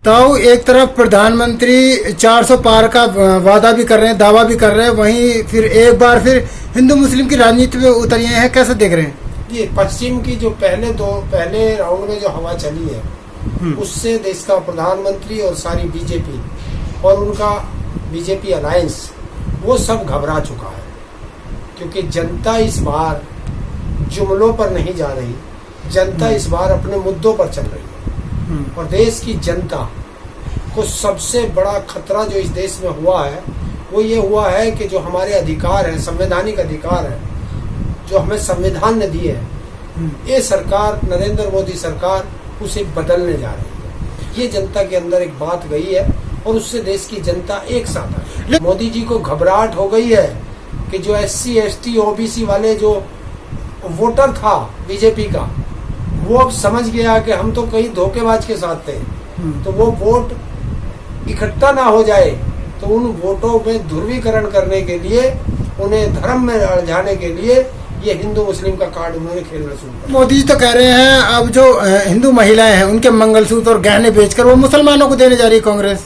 तो एक तरफ प्रधानमंत्री 400 पार का वादा भी कर रहे हैं, दावा भी कर रहे हैं, वहीं फिर एक बार फिर हिंदू मुस्लिम की राजनीति में उतरिए हैं, कैसे देख रहे हैं? ये पश्चिम की जो पहले राउंड में जो हवा चली है उससे देश का प्रधानमंत्री और सारी बीजेपी और उनका बीजेपी अलायंस वो सब घबरा चुका है, क्योंकि जनता इस बार जुमलों पर नहीं जा रही, जनता इस बार अपने मुद्दों पर चल रही है। और देश की जनता को सबसे बड़ा खतरा जो इस देश में हुआ है वो ये हुआ है कि जो हमारे अधिकार है, संवैधानिक अधिकार है, जो हमें संविधान ने दिए है, ये सरकार नरेंद्र मोदी सरकार उसे बदलने जा रही है। ये जनता के अंदर एक बात गई है और उससे देश की जनता एक साथ आई। मोदी जी को घबराहट हो गई है कि जो SC ST OBC वाले जो वोटर था बीजेपी का, वो अब समझ गया कि हम तो कहीं धोखेबाज के साथ थे, तो वो वोट इकट्ठा ना हो जाए, तो उन वोटों में ध्रुवीकरण करने के लिए, उन्हें धर्म में उलझाने के लिए ये हिंदू मुस्लिम का कार्ड उन्होंने खेलना शुरू किया। मोदी जी तो कह रहे हैं अब जो हिंदू महिलाएं हैं उनके मंगलसूत्र और गहने बेचकर वो मुसलमानों को देने जा रही है कांग्रेस।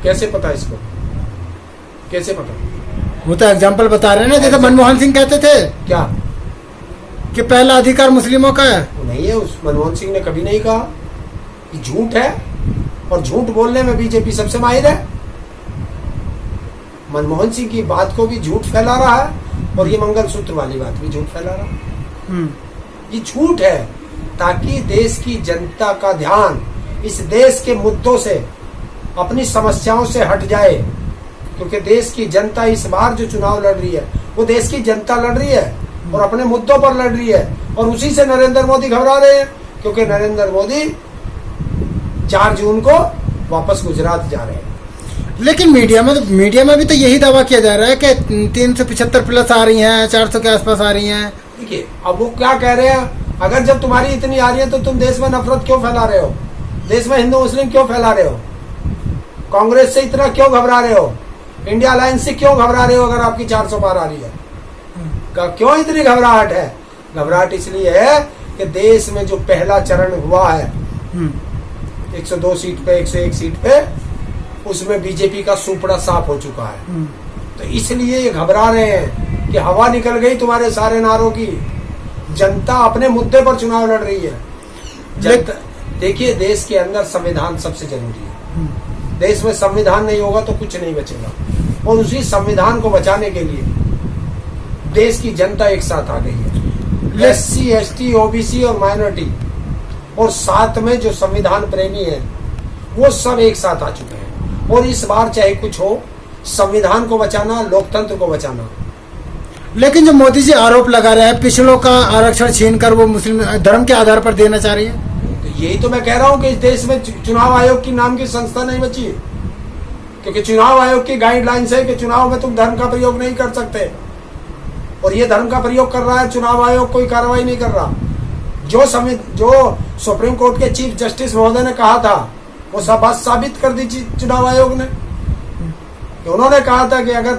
कैसे पता इसको? कैसे पता? वो तो एग्जाम्पल बता रहे हैं ना, जैसे मनमोहन सिंह कहते थे क्या कि पहला अधिकार मुस्लिमों का है। वो नहीं है, उस मनमोहन सिंह ने कभी नहीं कहा। ये झूठ है और झूठ बोलने में बीजेपी सबसे माहिर है। मनमोहन सिंह की बात को भी झूठ फैला रहा है और ये मंगलसूत्र वाली बात भी झूठ फैला रहा है। ये झूठ है ताकि देश की जनता का ध्यान इस देश के मुद्दों से, अपनी समस्याओं से हट जाए, क्योंकि देश की जनता इस बार जो चुनाव लड़ रही है वो देश की जनता लड़ रही है और अपने मुद्दों पर लड़ रही है, और उसी से नरेंद्र मोदी घबरा रहे हैं, क्योंकि नरेंद्र मोदी 4 जून को वापस गुजरात जा रहे हैं। लेकिन मीडिया में भी तो यही दावा किया जा रहा है कि 375 प्लस आ रही हैं, 400 के आसपास आ रही हैं। देखिए अब वो क्या कह रहे हैं, अगर जब तुम्हारी इतनी आ रही है तो तुम देश में नफरत क्यों फैला रहे हो, देश में हिंदू मुस्लिम क्यों फैला रहे हो, कांग्रेस से इतना क्यों घबरा रहे हो, इंडिया अलायंस से क्यों घबरा रहे हो? अगर आपकी 400 पार आ रही है, क्यों इतनी घबराहट है? घबराहट इसलिए है कि देश में जो पहला चरण हुआ है 102 सीट पे, 101 सीट पे, उसमें बीजेपी का सुपड़ा साफ हो चुका है। तो इसलिए ये घबरा रहे हैं कि हवा निकल गई तुम्हारे सारे नारों की, जनता अपने मुद्दे पर चुनाव लड़ रही है। देखिए देश के अंदर संविधान सबसे जरूरी है। देश में संविधान नहीं होगा तो कुछ नहीं बचेगा, और उसी संविधान को बचाने के लिए देश की जनता एक साथ आ गई है। SC ST OBC और माइनॉरिटी और साथ में जो संविधान प्रेमी है वो सब एक साथ आ चुके हैं, और इस बार चाहे कुछ हो, संविधान को बचाना, लोकतंत्र को बचाना। लेकिन जो मोदी जी आरोप लगा रहे हैं पिछड़ों का आरक्षण छीनकर वो मुस्लिम धर्म के आधार पर देना चाह रही है, तो यही तो मैं कह रहा हूं कि इस देश में चुनाव आयोग की नाम की संस्था नहीं बची है, क्योंकि चुनाव आयोग की गाइडलाइंस है कि चुनाव में तुम धर्म का प्रयोग नहीं कर सकते, और ये धर्म का प्रयोग कर रहा है चुनाव आयोग, कोई कार्रवाई नहीं कर रहा। जो सुप्रीम कोर्ट के चीफ जस्टिस महोदय ने कहा था वो सब बात साबित कर दी चुनाव आयोग ने। उन्होंने कहा था कि अगर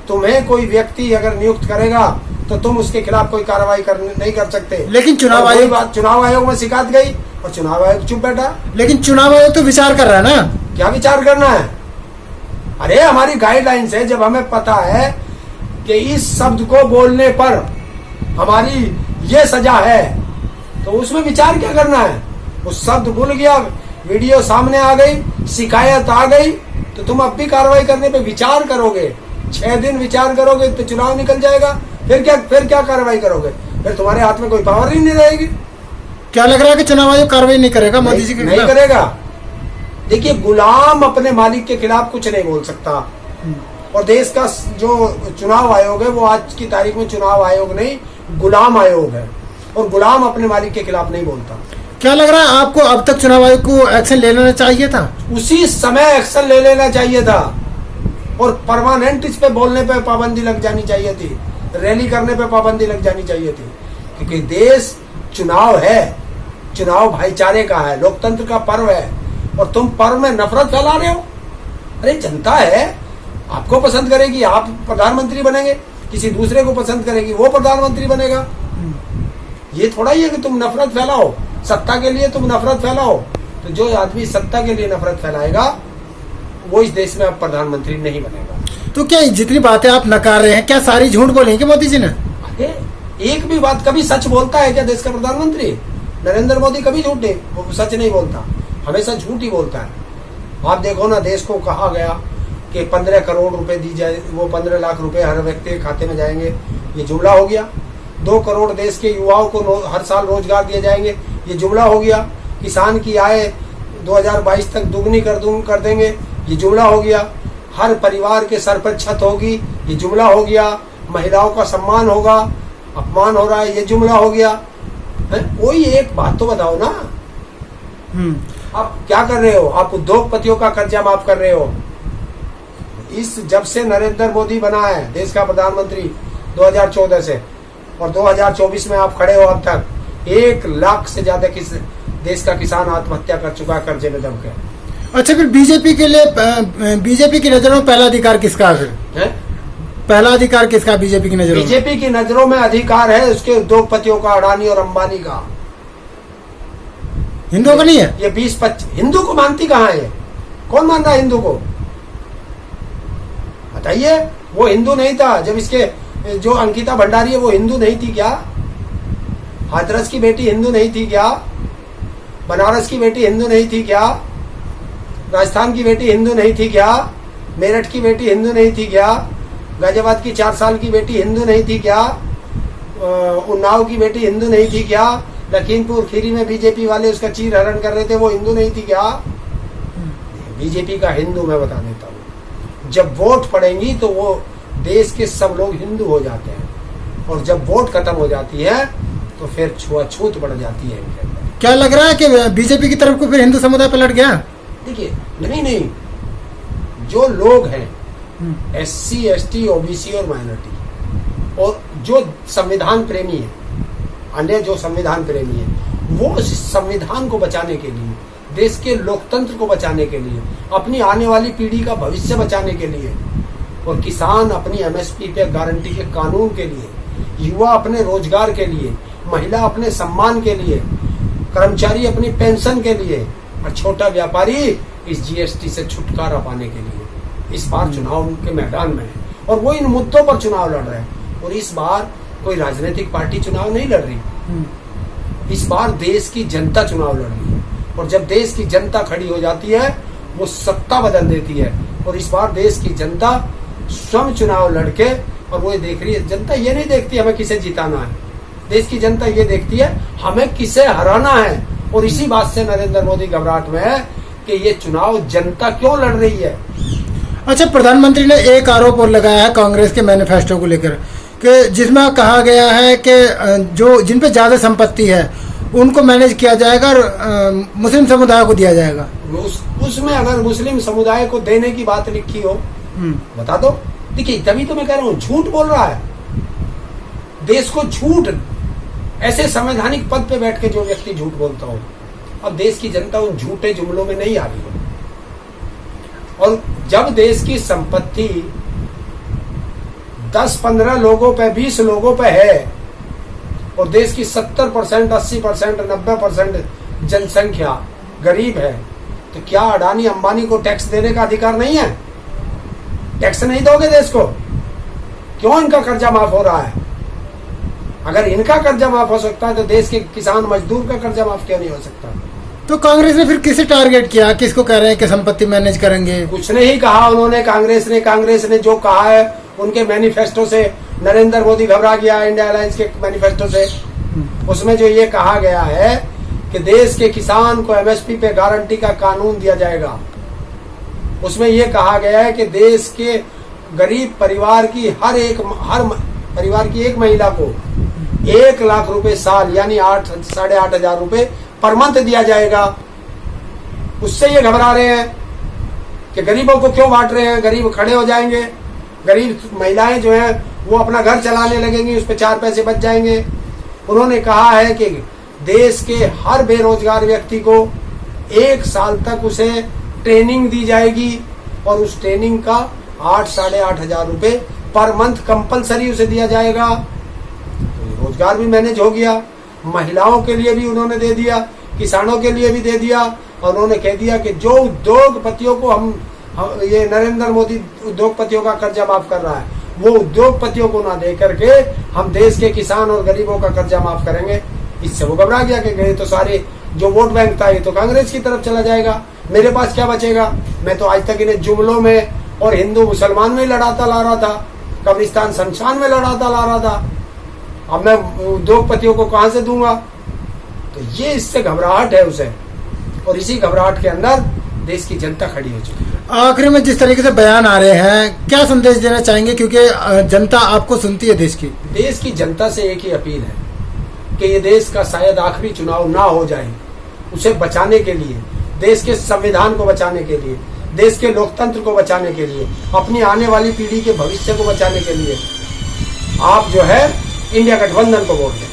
तुम्हें कोई व्यक्ति अगर नियुक्त करेगा तो तुम उसके खिलाफ कोई कार्रवाई नहीं कर सकते। लेकिन चुनाव आयोग में शिकायत गई और चुनाव आयोग चुप बैठा। लेकिन चुनाव आयोग तो विचार कर रहा है ना। क्या विचार करना है? अरे हमारी गाइडलाइंस है, जब हमें पता है कि इस शब्द को बोलने पर हमारी ये सजा है तो उसमें विचार क्या करना है? उस शब्द भूल गया, वीडियो सामने आ गई, शिकायत आ गई, तो तुम अब भी कार्रवाई करने पे विचार करोगे। 6 दिन विचार करोगे तो चुनाव निकल जाएगा, फिर क्या कार्रवाई करोगे? फिर तुम्हारे हाथ में कोई पावर ही नहीं रहेगी। क्या लग रहा है कि चुनाव आयोग कार्रवाई नहीं करेगा मोदी जी के खिलाफ? नहीं करेगा। देखिए गुलाम अपने मालिक के खिलाफ कुछ नहीं बोल सकता, और देश का जो चुनाव आयोग है वो आज की तारीख में चुनाव आयोग नहीं, गुलाम आयोग है, और गुलाम अपने मालिक के खिलाफ नहीं बोलता। क्या लग रहा है आपको अब तक चुनाव आयोग को एक्शन ले लेना चाहिए था? उसी समय एक्शन ले लेना चाहिए था, और परमानेंट इस पे बोलने पे पाबंदी लग जानी चाहिए थी, रैली करने पे पाबंदी लग जानी चाहिए थी, क्योंकि देश चुनाव है, चुनाव भाईचारे का है, लोकतंत्र का पर्व है, और तुम पर्व में नफरत फैला रहे हो। अरे जनता है, आपको पसंद करेगी, आप प्रधानमंत्री बनेंगे, किसी दूसरे को पसंद करेगी, वो प्रधानमंत्री बनेगा। ये थोड़ा ही है कि तुम नफरत फैलाओ, सत्ता के लिए तुम नफरत फैलाओ, तो जो आदमी सत्ता के लिए नफरत फैलाएगा वो इस देश में अब प्रधानमंत्री नहीं बनेगा। तो क्या जितनी बातें आप नकार रहे हैं, क्या सारी झूठ बोलेंगे मोदी जी ने? अरे एक भी बात, कभी सच बोलता है क्या देश का प्रधानमंत्री? नरेंद्र मोदी कभी झूठ नहीं, वो सच नहीं बोलता, हमेशा झूठ ही बोलता है। आप देखो ना, देश को कहा गया कि 15 करोड़ रुपए दी जाए, वो 15 लाख रुपए हर व्यक्ति के खाते में जाएंगे, ये जुमला हो गया। 2 करोड़ देश के युवाओं को हर साल रोजगार दिए जाएंगे, ये जुमला हो गया। किसान की आय 2022 तक दुगनी कर देंगे, ये जुमला हो गया। हर परिवार के सर पर छत होगी, ये जुमला हो गया। महिलाओं का सम्मान होगा, अपमान हो रहा है, ये जुमला हो गया। कोई एक बात तो बताओ ना। आप क्या कर रहे हो? आप उद्योगपतियों का कर्जा माफ कर रहे हो। इस जब से नरेंद्र मोदी बना है देश का प्रधानमंत्री 2014 से, और 2024 में आप खड़े हो, अब तक 1 लाख से ज्यादा देश का किसान आत्महत्या कर चुका है कर्जे में दब के। अच्छा, फिर बीजेपी के लिए, बीजेपी की नजरों में पहला अधिकार किसका है? पहला अधिकार किसका बीजेपी की नजरों में? बीजेपी की नजरों में अधिकार है उसके उद्योगपतियों का, अडानी और अंबानी का। हिंदुओं का नहीं है। ये 20-25 हिंदू को मानती कहाँ है? कौन मान रहा है हिंदू को? बताइए। वो हिंदू नहीं था जब इसके जो अंकिता भंडारी है वो हिंदू नहीं थी क्या? हाथरस की बेटी हिंदू नहीं थी क्या? बनारस की बेटी हिंदू नहीं थी क्या? राजस्थान की बेटी हिंदू नहीं थी क्या? मेरठ की बेटी हिंदू नहीं थी क्या? गाजियाबाद की 4 साल की बेटी हिंदू नहीं थी क्या? उन्नाव की बेटी हिंदू नहीं थी क्या? लखीमपुर खीरी में बीजेपी वाले उसका चीर हरण कर रहे थे, वो हिंदू नहीं थी क्या? बीजेपी का हिंदू मैं बता देता हूँ, जब वोट पड़ेंगी तो वो देश के सब लोग हिंदू हो जाते हैं, और जब वोट खत्म हो जाती है तो फिर छुआछूत बढ़ जाती है इनके अंदर। क्या लग रहा है कि बीजेपी की तरफ को फिर हिंदू समुदाय पलट गया? देखिए, नहीं, जो लोग हैं SC, ST, OBC और माइनॉरिटी, और जो संविधान प्रेमी है, अन्य जो संविधान प्रेमी है, वो संविधान को बचाने के लिए, देश के लोकतंत्र को बचाने के लिए, अपनी आने वाली पीढ़ी का भविष्य बचाने के लिए, और किसान अपनी MSP पे गारंटी के कानून के लिए, युवा अपने रोजगार के लिए, महिला अपने सम्मान के लिए, कर्मचारी अपनी पेंशन के लिए, और छोटा व्यापारी इस GST से छुटकारा पाने के लिए इस बार चुनाव के मैदान में है, और वो इन मुद्दों पर चुनाव लड़ रहे हैं। और इस बार कोई राजनीतिक पार्टी चुनाव नहीं लड़ रही, इस बार देश की जनता चुनाव लड़ रही है, और जब देश की जनता खड़ी हो जाती है वो सत्ता बदल देती है। और इस बार देश की जनता स्वयं चुनाव लड़के, और वो देख रही है, जनता ये नहीं देखती हमें किसे जिताना है, देश की जनता ये देखती है हमें किसे हराना है। और इसी बात से नरेंद्र मोदी घबराहट में है कि ये चुनाव जनता क्यों लड़ रही है। अच्छा, प्रधानमंत्री ने एक आरोप और लगाया है कांग्रेस के मैनिफेस्टो को लेकर, कि जिसमें कहा गया है कि जो जिन पे ज्यादा संपत्ति है उनको मैनेज किया जाएगा और मुस्लिम समुदाय को दिया जाएगा। उसमें अगर मुस्लिम समुदाय को देने की बात लिखी हो बता दो। देखिए, तभी तो मैं कह रहा हूँ झूठ बोल रहा है, देश को झूठ, ऐसे संवैधानिक पद पे बैठ के जो व्यक्ति झूठ बोलता हो, अब देश की जनता उन झूठे जुमलों में नहीं आ रही है। और जब देश की संपत्ति 10-15 लोगों पे, 20 लोगों पे है, और देश की 70%, 80%, 90% जनसंख्या गरीब है, तो क्या अडानी अंबानी को टैक्स देने का अधिकार नहीं है? टैक्स नहीं दोगे देश को? क्यों इनका कर्जा माफ हो रहा है? अगर इनका कर्जा माफ हो सकता है तो देश के किसान मजदूर का कर्जा माफ क्यों नहीं हो सकता? तो कांग्रेस ने फिर किसे टारगेट किया? किसको कह रहे हैं कि संपत्ति मैनेज करेंगे? कुछ नहीं कहा उन्होंने। कांग्रेस ने जो कहा है उनके मैनिफेस्टो से नरेंद्र मोदी घबरा गया, इंडिया अलायंस के मैनिफेस्टो से। उसमें जो ये कहा गया है कि देश के किसान को MSP पे गारंटी का कानून दिया जाएगा, उसमें ये कहा गया है कि देश के गरीब परिवार की हर परिवार की एक महिला को 1 लाख रुपए साल, यानी 8,500 रुपए पर मंथ दिया जाएगा। उससे ये घबरा रहे हैं कि गरीबों को क्यों बांट रहे हैं, गरीब खड़े हो जाएंगे, गरीब महिलाएं जो हैं वो अपना घर चलाने लगेंगी, उस पर 4 पैसे बच जाएंगे। उन्होंने कहा है कि देश के हर बेरोजगार व्यक्ति को 1 साल तक उसे ट्रेनिंग दी जाएगी, और उस ट्रेनिंग का 8,500 रुपए पर मंथ कंपलसरी उसे दिया जाएगा। तो रोजगार भी मैनेज हो गया, महिलाओं के लिए भी उन्होंने दे दिया, किसानों के लिए भी दे दिया, और उन्होंने कह दिया कि जो उद्योगपतियों को हम ये नरेंद्र मोदी उद्योगपतियों का कर्जा माफ कर रहा है, वो उद्योगपतियों को ना दे करके हम देश के किसान और गरीबों का कर्जा माफ करेंगे। इससे वो घबरा गया कि गए तो सारे जो वोट बैंक था ये तो कांग्रेस की तरफ चला जाएगा, मेरे पास क्या बचेगा। मैं तो आज तक इन्हें जुमलों में और हिंदू मुसलमान में लड़ाता ला रहा था, कब्रिस्तान शमशान में लड़ाता ला रहा था, अब मैं उद्योगपतियों को कहां से दूंगा। तो ये इससे घबराहट है उसे, और इसी घबराहट के अंदर देश की जनता खड़ी हो चुकी है। आखिर में जिस तरीके से बयान आ रहे हैं, क्या संदेश देना चाहेंगे, क्योंकि जनता आपको सुनती है देश की जनता से एक ही अपील है कि ये देश का शायद आखिरी चुनाव ना हो जाए, उसे बचाने के लिए, देश के संविधान को बचाने के लिए, देश के लोकतंत्र को बचाने के लिए, अपनी आने वाली पीढ़ी के भविष्य को बचाने के लिए आप जो है इंडिया गठबंधन को वोट दें।